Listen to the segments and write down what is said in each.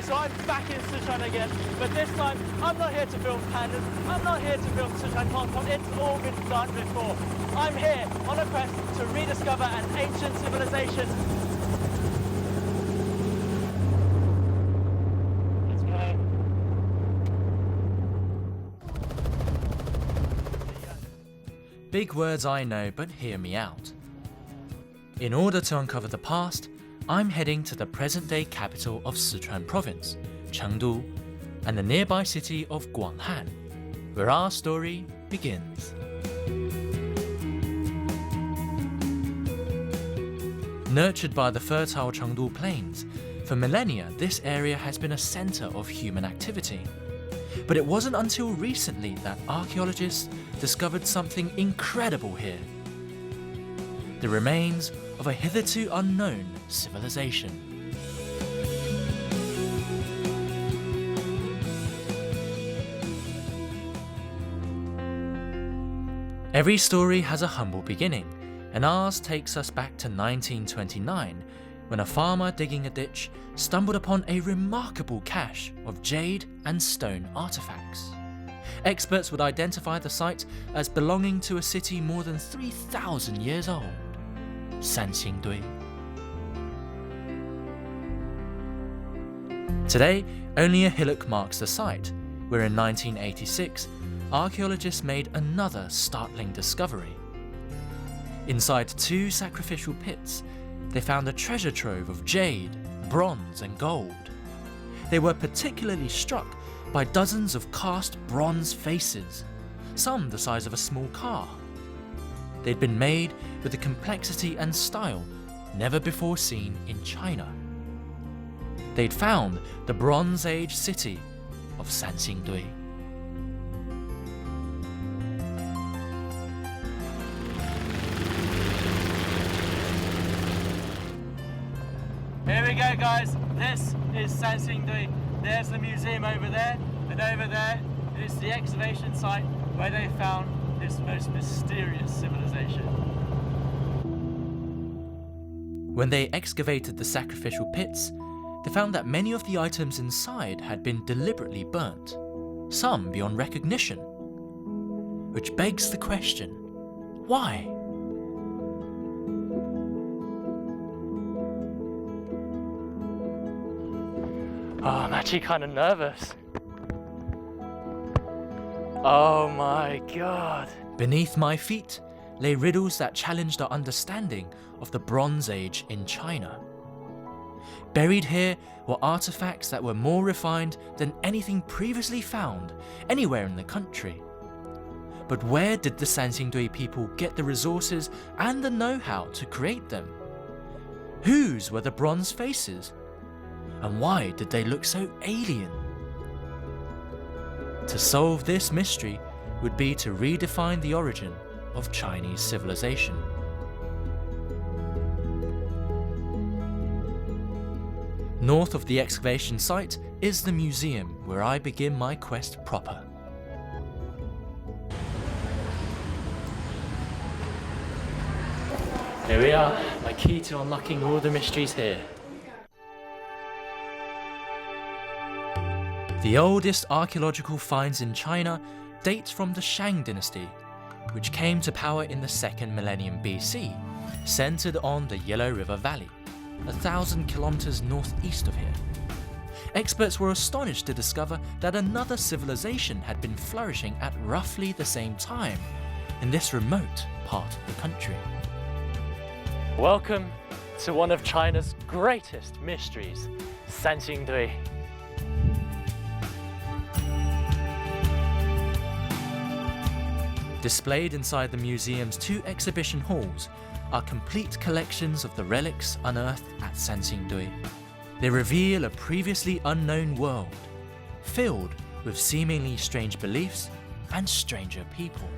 So I'm back in Sichuan again, but this time I'm not here to film pandas, I'm not here to film Sichuan Hong Kong, it's all been done before. I'm here on a quest to rediscover an ancient civilization. Let's go. Big words I know, but hear me out. In order to uncover the past, I'm heading to the present-day capital of Sichuan Province, Chengdu, and the nearby city of Guanghan, where our story begins. Nurtured by the fertile Chengdu plains, for millennia this area has been a centre of human activity. But it wasn't until recently that archaeologists discovered something incredible here. The remains of a hitherto unknown civilization. Every story has a humble beginning, and ours takes us back to 1929, when a farmer digging a ditch stumbled upon a remarkable cache of jade and stone artifacts. Experts would identify the site as belonging to a city more than 3,000 years old, Sanxingdui. Today, only a hillock marks the site, where in 1986, archaeologists made another startling discovery. Inside 2 sacrificial pits, they found a treasure trove of jade, bronze and gold. They were particularly struck by dozens of cast bronze faces, some the size of a small car. They'd been made with a complexity and style never before seen in China. They'd found the Bronze Age city of Sanxingdui. Here we go, guys. This is Sanxingdui. There's the museum over there, and over there is the excavation site where they found this most mysterious civilization. When they excavated the sacrificial pits, they found that many of the items inside had been deliberately burnt, some beyond recognition. Which begs the question, why? Oh, I'm actually kind of nervous. Oh my god. Beneath my feet lay riddles that challenged our understanding of the Bronze Age in China. Buried here were artifacts that were more refined than anything previously found anywhere in the country. But where did the Sanxingdui people get the resources and the know-how to create them? Whose were the bronze faces? And why did they look so alien? To solve this mystery would be to redefine the origin of Chinese civilization. North of the excavation site is the museum where I begin my quest proper. Here we are, my key to unlocking all the mysteries here. The oldest archaeological finds in China date from the Shang dynasty, which came to power in the 2nd millennium BC, centered on the Yellow River Valley, 1,000 kilometers northeast of here. Experts were astonished to discover that another civilization had been flourishing at roughly the same time in this remote part of the country. Welcome to one of China's greatest mysteries, Sanxingdui. Displayed inside the museum's 2 exhibition halls are complete collections of the relics unearthed at Sanxingdui. They reveal a previously unknown world, filled with seemingly strange beliefs and stranger people.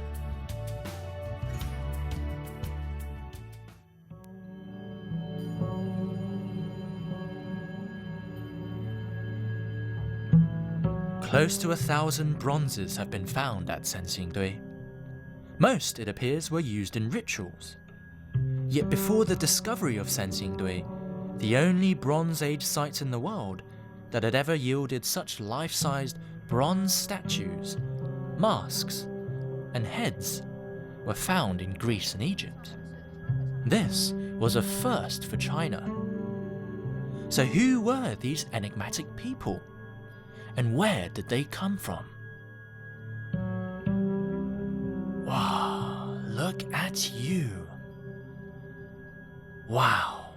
Close to 1,000 bronzes have been found at Sanxingdui. Most, it appears, were used in rituals. Yet before the discovery of Sanxingdui, the only Bronze Age sites in the world, that had ever yielded such life-sized bronze statues, masks, and heads were found in Greece and Egypt. This was a first for China. So who were these enigmatic people? And where did they come from? Wow, look at you. Wow.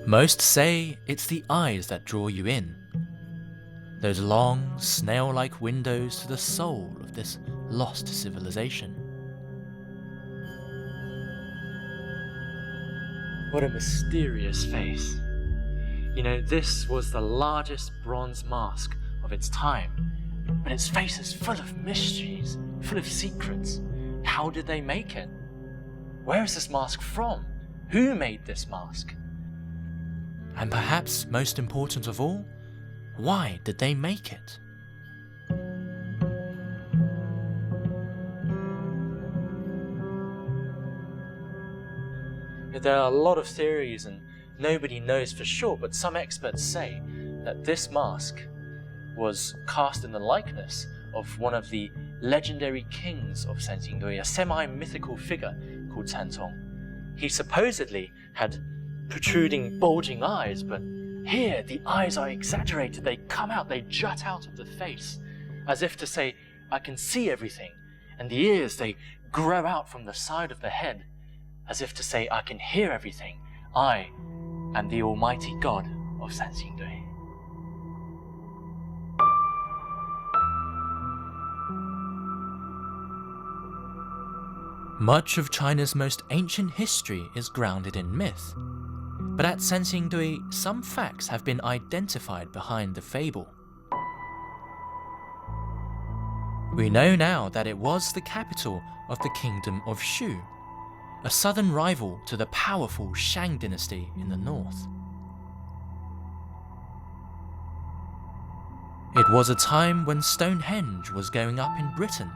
Most say it's the eyes that draw you in. Those long, snail-like windows to the soul of this lost civilization. What a mysterious face. You know, this was the largest bronze mask of its time, but its face is full of mysteries, full of secrets. How did they make it? Where is this mask from? Who made this mask? And perhaps most important of all, why did they make it? There are a lot of theories and nobody knows for sure, but some experts say that this mask was cast in the likeness of one of the legendary kings of Sanxingdui, a semi-mythical figure called Tong. He supposedly had protruding, bulging eyes, but here the eyes are exaggerated. They come out, they jut out of the face, as if to say, I can see everything. And the ears, they grow out from the side of the head, as if to say, I can hear everything. I am the almighty God of Sanxingdui. Much of China's most ancient history is grounded in myth, but at Sanxingdui, some facts have been identified behind the fable. We know now that it was the capital of the Kingdom of Shu, a southern rival to the powerful Shang dynasty in the north. It was a time when Stonehenge was going up in Britain,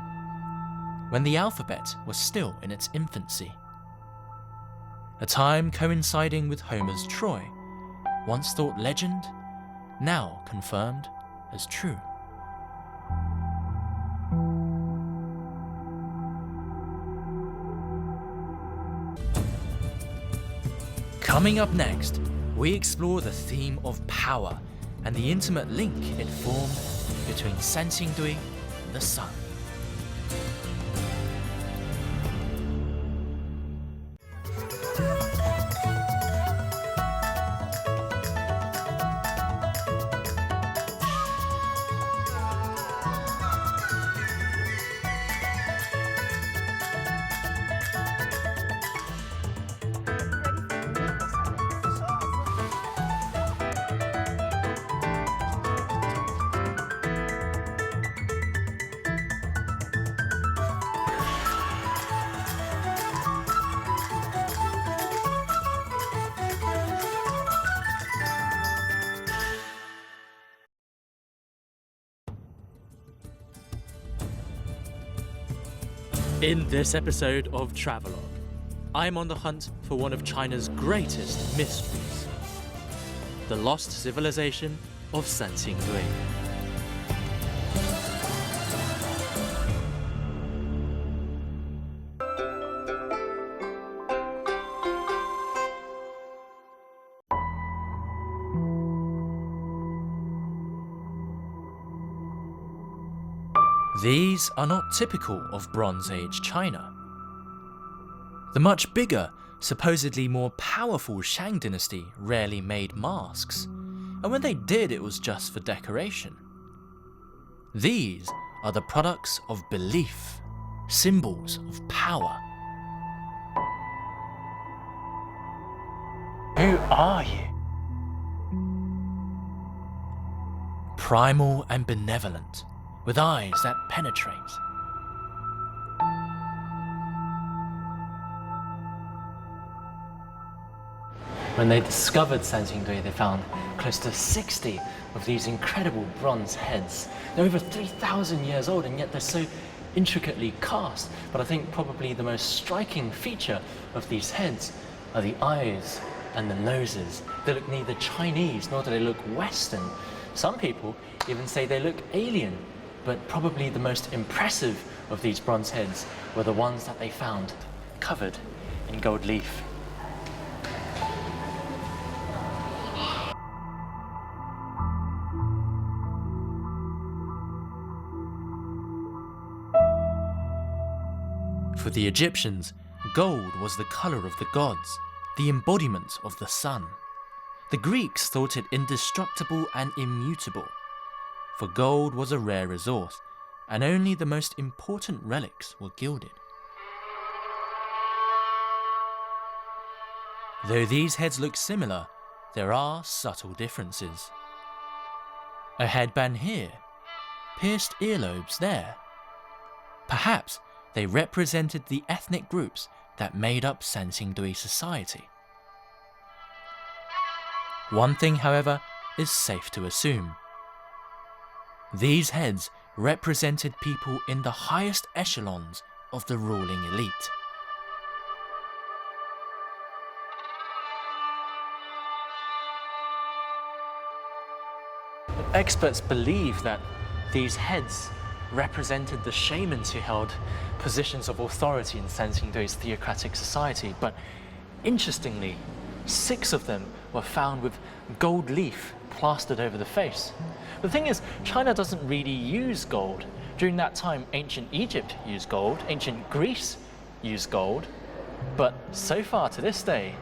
when the alphabet was still in its infancy. A time coinciding with Homer's Troy, once thought legend, now confirmed as true. Coming up next, we explore the theme of power and the intimate link it formed between Sanxingdui and the sun. In this episode of Travelogue, I'm on the hunt for one of China's greatest mysteries, the lost civilization of Sanxingdui. These are not typical of Bronze Age China. The much bigger, supposedly more powerful Shang dynasty rarely made masks, and when they did it was just for decoration. These are the products of belief, symbols of power. Who are you? Primal and benevolent, with eyes that penetrate. When they discovered Sanxingdui, they found close to 60 of these incredible bronze heads. They're over 3,000 years old, and yet they're so intricately cast. But I think probably the most striking feature of these heads are the eyes and the noses. They look neither Chinese nor do they look Western. Some people even say they look alien, but probably the most impressive of these bronze heads were the ones that they found covered in gold leaf. For the Egyptians, gold was the colour of the gods, the embodiment of the sun. The Greeks thought it indestructible and immutable, for gold was a rare resource, and only the most important relics were gilded. Though these heads look similar, there are subtle differences. A headband here, pierced earlobes there. Perhaps they represented the ethnic groups that made up Sanxingdui society. One thing, however, is safe to assume. These heads represented people in the highest echelons of the ruling elite. Experts believe that these heads represented the shamans who held positions of authority in Sanxingdui's theocratic society, but interestingly, 6 of them were found with gold leaf plastered over the face. The thing is, China doesn't really use gold. During that time, ancient Egypt used gold, ancient Greece used gold, but so far to this day,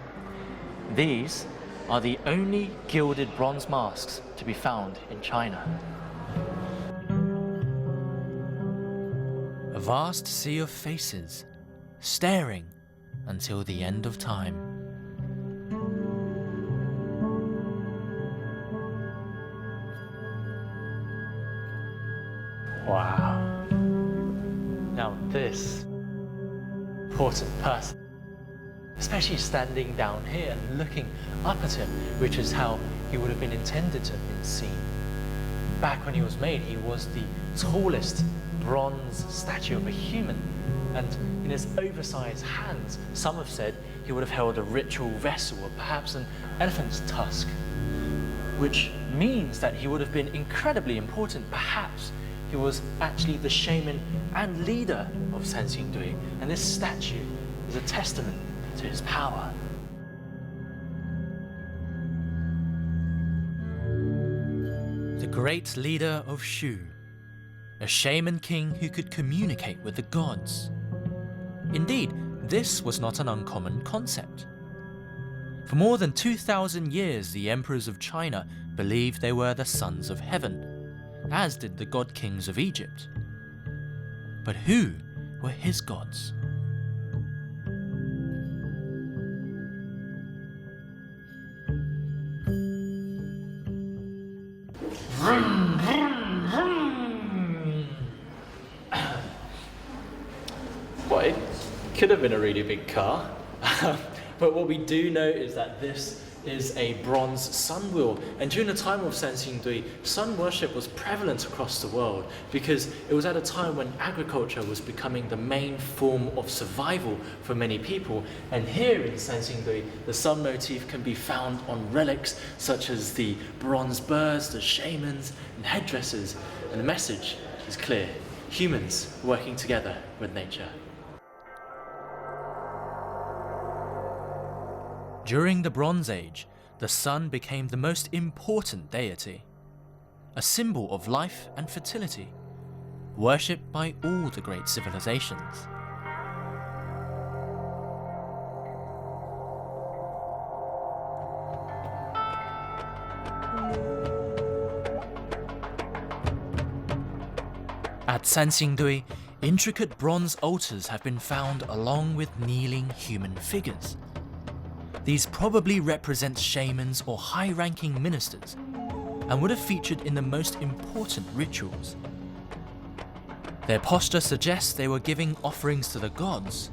these are the only gilded bronze masks to be found in China. A vast sea of faces, staring until the end of time. Wow. Now this important person, especially standing down here and looking up at him, which is how he would have been intended to have been seen. Back when he was made, he was the tallest bronze statue of a human, and in his oversized hands, some have said he would have held a ritual vessel or perhaps an elephant's tusk, which means that he would have been incredibly important. Perhaps he was actually the shaman and leader of Sanxingdui, and this statue is a testament to his power. The great leader of Shu, a shaman king who could communicate with the gods. Indeed, this was not an uncommon concept. For more than 2,000 years, the emperors of China believed they were the sons of heaven, as did the god kings of Egypt. But who were his gods? Vroom, vroom, vroom. Well, it could have been a really big car, but what we do know is that this is a bronze sun wheel, and during the time of Sanxingdui, sun worship was prevalent across the world because it was at a time when agriculture was becoming the main form of survival for many people. And here in Sanxingdui, the sun motif can be found on relics such as the bronze birds, the shamans, and headdresses. And the message is clear: humans working together with nature. During the Bronze Age, the sun became the most important deity, a symbol of life and fertility, worshipped by all the great civilizations. At Sanxingdui, intricate bronze altars have been found along with kneeling human figures. These probably represent shamans or high-ranking ministers, and would have featured in the most important rituals. Their posture suggests they were giving offerings to the gods,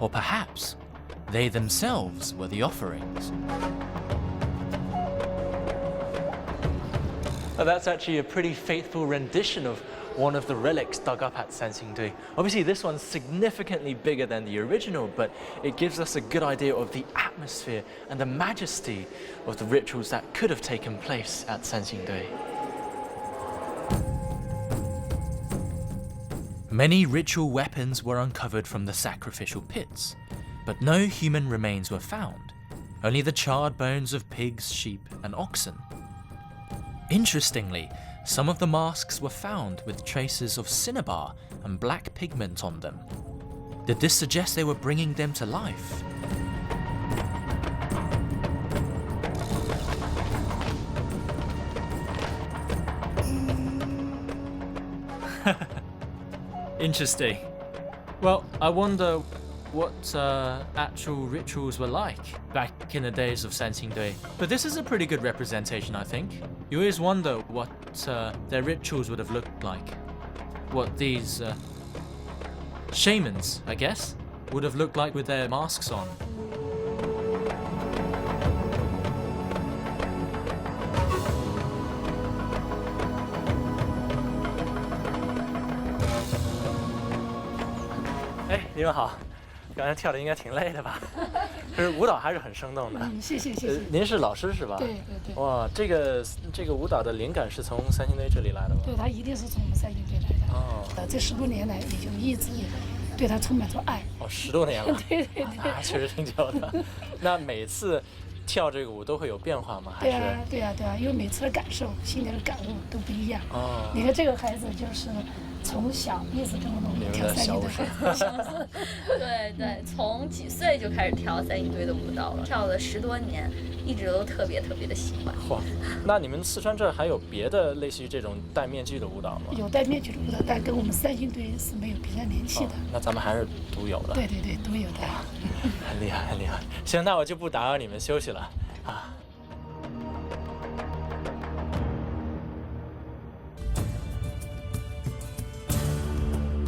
or perhaps they themselves were the offerings. Well, that's actually a pretty faithful rendition of one of the relics dug up at Sanxingdui. Obviously, this one's significantly bigger than the original, but it gives us a good idea of the atmosphere and the majesty of the rituals that could have taken place at Sanxingdui. Many ritual weapons were uncovered from the sacrificial pits, but no human remains were found, only the charred bones of pigs, sheep, and oxen. Interestingly, some of the masks were found with traces of cinnabar and black pigment on them. Did this suggest they were bringing them to life? Interesting. Well, I wonder what actual rituals were like back in the days of Sanxingdui. But this is a pretty good representation, I think. You always wonder what their rituals would have looked like. What these shamans, I guess, would have looked like with their masks on. Hey, 你们好，刚才跳的应该挺累的吧？就是舞蹈还是很生动的。谢谢。您是老师是吧？对。哇，这个舞蹈的灵感是从三星堆这里来的吗？对，他一定是从我们三星堆来的。哦，这10多年来，也就一直对他充满着爱。哦，10多年了。对。那确实挺久的。那每次跳这个舞都会有变化吗？还是？对啊，因为每次的感受、心里的感悟都不一样。哦。你看这个孩子就是从小一直跟我们跳三星堆。对，从几岁就开始跳三星堆的舞蹈了，跳了10多年，一直都特别的喜欢。嚯，那你们四川这儿还有别的类似于这种戴面具的舞蹈吗？有戴面具的舞蹈，但跟我们三星堆是没有比较联系的。那咱们还是独有的。对，都有的。很厉害。行，那我就不打扰你们休息了啊。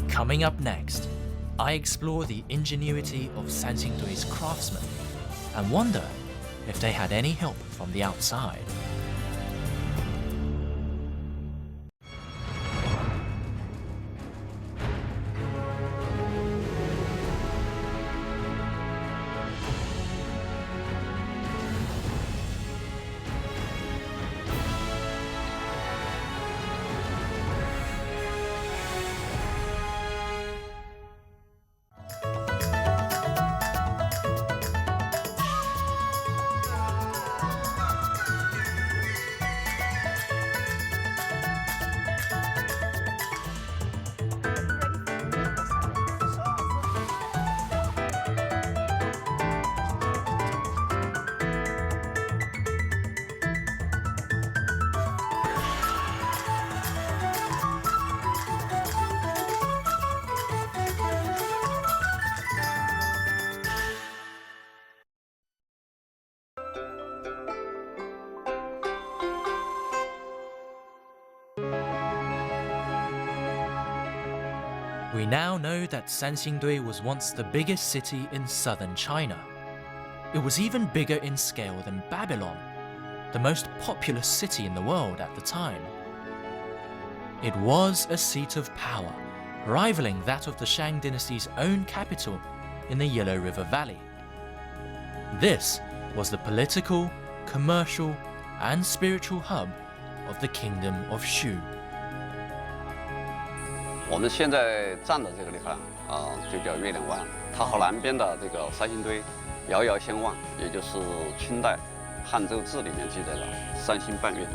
Coming up next, I explore the ingenuity of Sanxingdui's craftsmen and wonder if they had any help from the outside. We now know that Sanxingdui was once the biggest city in southern China. It was even bigger in scale than Babylon, the most populous city in the world at the time. It was a seat of power, rivaling that of the Shang dynasty's own capital in the Yellow River Valley. This was the political, commercial, and spiritual hub of the Kingdom of Shu. 我们现在站的这个地方就叫月亮湾，它和南边的这个三星堆遥遥相望，也就是清代汉州志里面记载的三星半月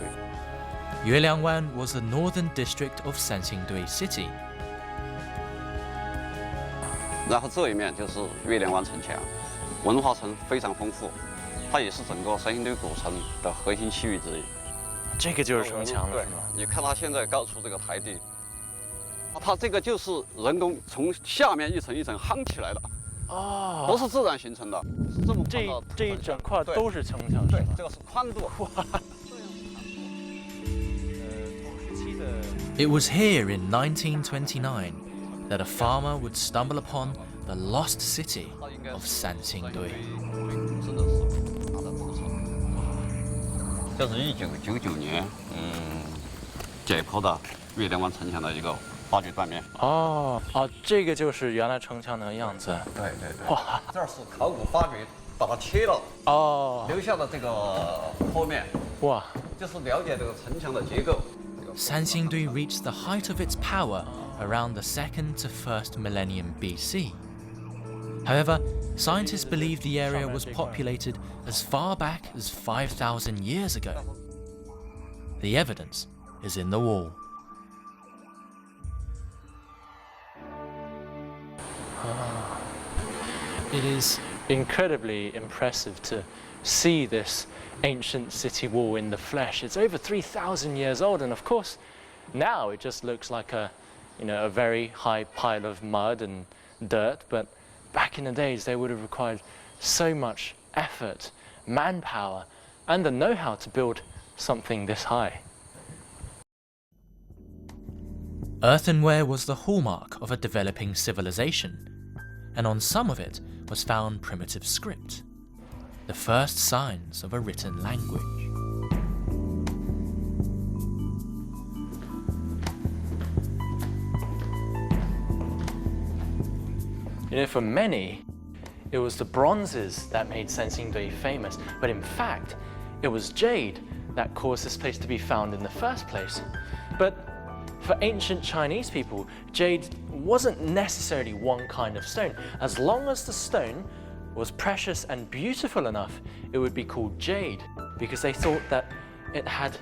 堆。Yueliangwan was the northern district of Sanxingdui City. 然后这一面就是月亮湾城墙，文化层非常丰富，它也是整个三星堆古城的核心区域之一。这个就是城墙了，是吗？你看它现在高出这个台地。 它这个就是人工从下面一层一层夯起来的，都是自然形成的。是这么这一整块都是城墙，对，这个是宽度。It was here in 1929 that a farmer would stumble upon the lost city of Sanxingdui. 这是1999年，解剖的月亮湾城墙的一个发掘断面。哦哦，这个就是原来城墙的样子。对对对。哇，这儿是考古发掘，把它切了，哦，留下的这个坡面，哇。就是了解这个城墙的结构。Sanxingdui reached the height of its power around the 2nd to 1st millennium BC. However, scientists believe the area was populated as far back as 5,000 years ago. The evidence is in the wall. It is incredibly impressive to see this ancient city wall in the flesh. It's over 3,000 years old, and of course, now it just looks like a very high pile of mud and dirt, but back in the days they would have required so much effort, manpower, and the know-how to build something this high. Earthenware was the hallmark of a developing civilization, and on some of it was found primitive script, the first signs of a written language. For many, it was the bronzes that made Sanxingdui famous, but in fact, it was jade that caused this place to be found in the first place. But for ancient Chinese people, jade wasn't necessarily one kind of stone. As long as the stone was precious and beautiful enough, it would be called jade, because they thought that it had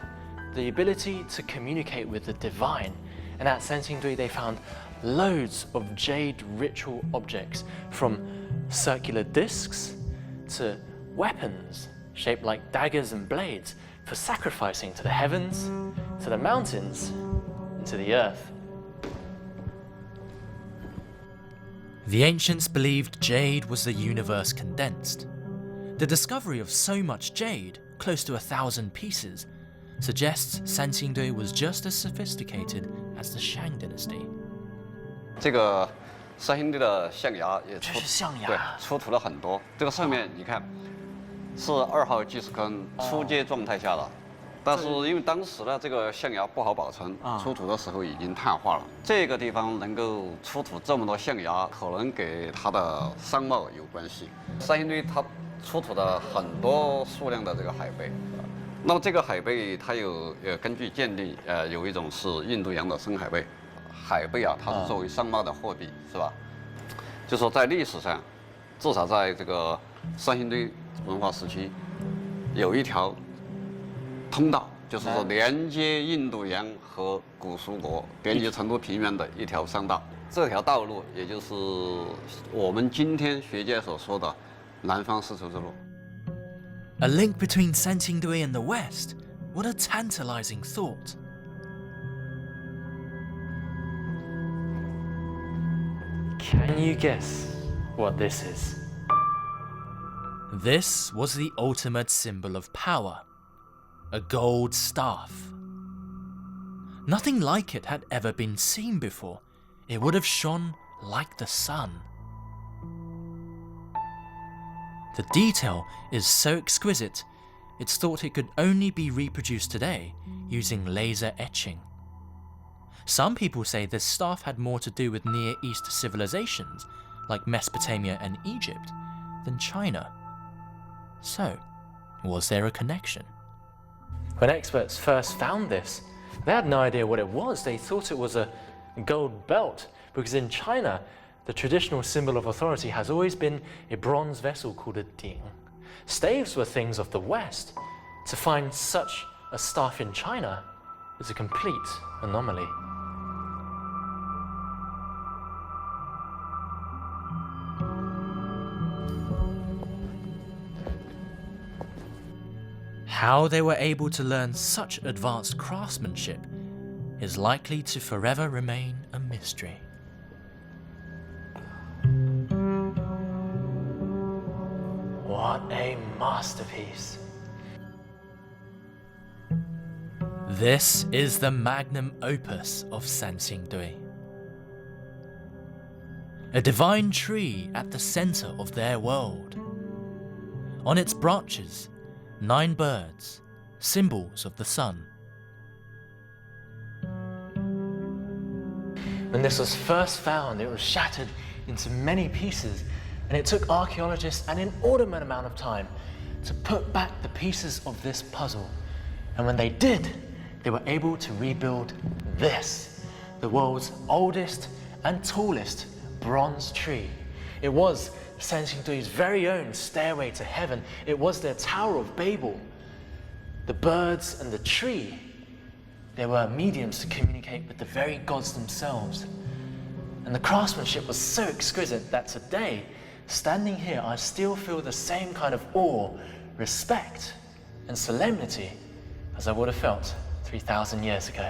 the ability to communicate with the divine. And at Sanxingdui, they found loads of jade ritual objects, from circular discs to weapons shaped like daggers and blades for sacrificing to the heavens, to the mountains, and to the earth. The ancients believed jade was the universe condensed. The discovery of so much jade, close to 1,000 pieces, suggests Sanxingdui was just as sophisticated as the Shang dynasty. 这个三星堆的象牙也这是象牙，对，出土了很多。这个上面你看，是2号技术坑初阶状态下的，但是因为当时呢这个象牙不好保存，出土的时候已经碳化了。这个地方能够出土这么多象牙，可能给它的商贸有关系。三星堆它出土的很多数量的这个海贝。那么这个海贝它有根据鉴定，有一种是印度洋的深海贝。海贝啊，它是作为商贸的货币，是吧？就说在历史上，至少在这个三星堆文化时期，有一条通道，就是说连接印度洋和古苏国、连接成都平原的一条商道。这条道路也就是我们今天学界所说的南方丝绸之路。A link between Sanxingdui and the West? What a tantalizing thought. Can you guess what this is? This was the ultimate symbol of power, a gold staff. Nothing like it had ever been seen before. It would have shone like the sun. The detail is so exquisite, it's thought it could only be reproduced today using laser etching. Some people say this staff had more to do with Near East civilizations, like Mesopotamia and Egypt, than China. So, was there a connection? When experts first found this, they had no idea what it was. They thought it was a gold belt, because in China, the traditional symbol of authority has always been a bronze vessel called a ding. Staves were things of the West. To find such a staff in China is a complete anomaly. How they were able to learn such advanced craftsmanship is likely to forever remain a mystery. What a masterpiece! This is the magnum opus of Sanxingdui. A divine tree at the center of their world. On its branches, 9 birds, symbols of the sun. When this was first found, it was shattered into many pieces, and it took archaeologists an inordinate amount of time to put back the pieces of this puzzle. And when they did, they were able to rebuild this, the world's oldest and tallest bronze tree. It was Sanxingdui's very own stairway to heaven. It was their Tower of Babel. The birds and the tree, they were mediums to communicate with the very gods themselves. And the craftsmanship was so exquisite that today, standing here, I still feel the same kind of awe, respect, and solemnity as I would have felt 3,000 years ago.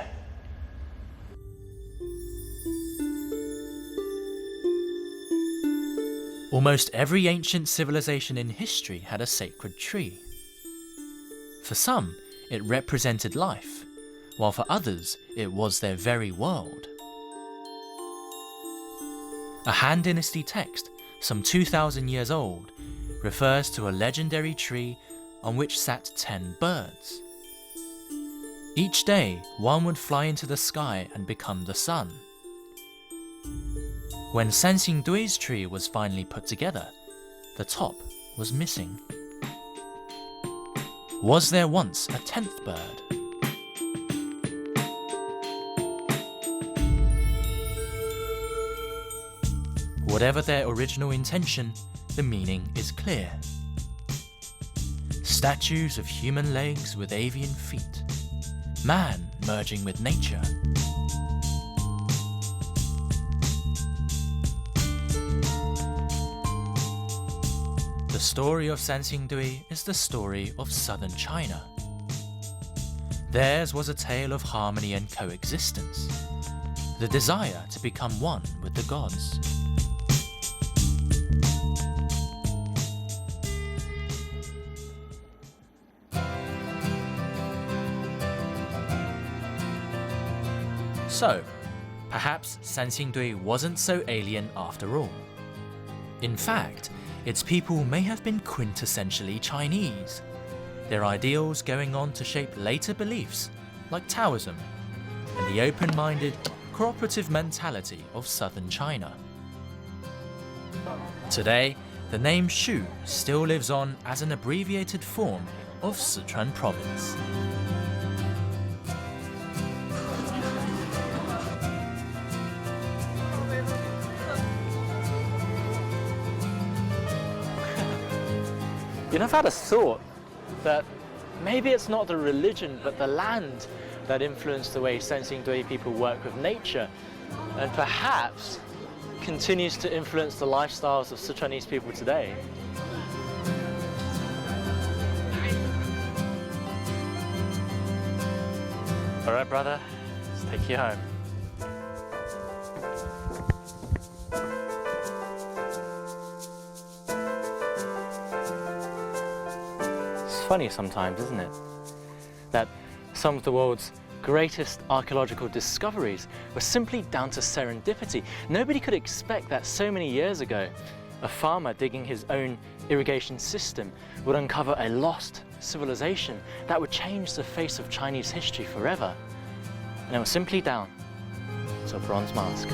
Almost every ancient civilization in history had a sacred tree. For some, it represented life, while for others, it was their very world. A Han Dynasty text, some 2,000 years old, refers to a legendary tree on which sat 10 birds. Each day, one would fly into the sky and become the sun. When Sanxingdui's tree was finally put together, the top was missing. Was there once a 10th bird? Whatever their original intention, the meaning is clear. Statues of human legs with avian feet, man merging with nature. The story of Sanxingdui is the story of southern China. Theirs was a tale of harmony and coexistence, the desire to become one with the gods. So, perhaps Sanxingdui wasn't so alien after all. In fact, its people may have been quintessentially Chinese, their ideals going on to shape later beliefs like Taoism and the open-minded, cooperative mentality of southern China. Today, the name Shu still lives on as an abbreviated form of Sichuan Province. You know, I've had a thought that maybe it's not the religion but the land that influenced the way Sanxingdui people work with nature, and perhaps continues to influence the lifestyles of Sichuanese people today. All right, brother, let's take you home. Funny sometimes, isn't it? That some of the world's greatest archaeological discoveries were simply down to serendipity. Nobody could expect that so many years ago, a farmer digging his own irrigation system would uncover a lost civilization that would change the face of Chinese history forever. And it was simply down to a bronze mask.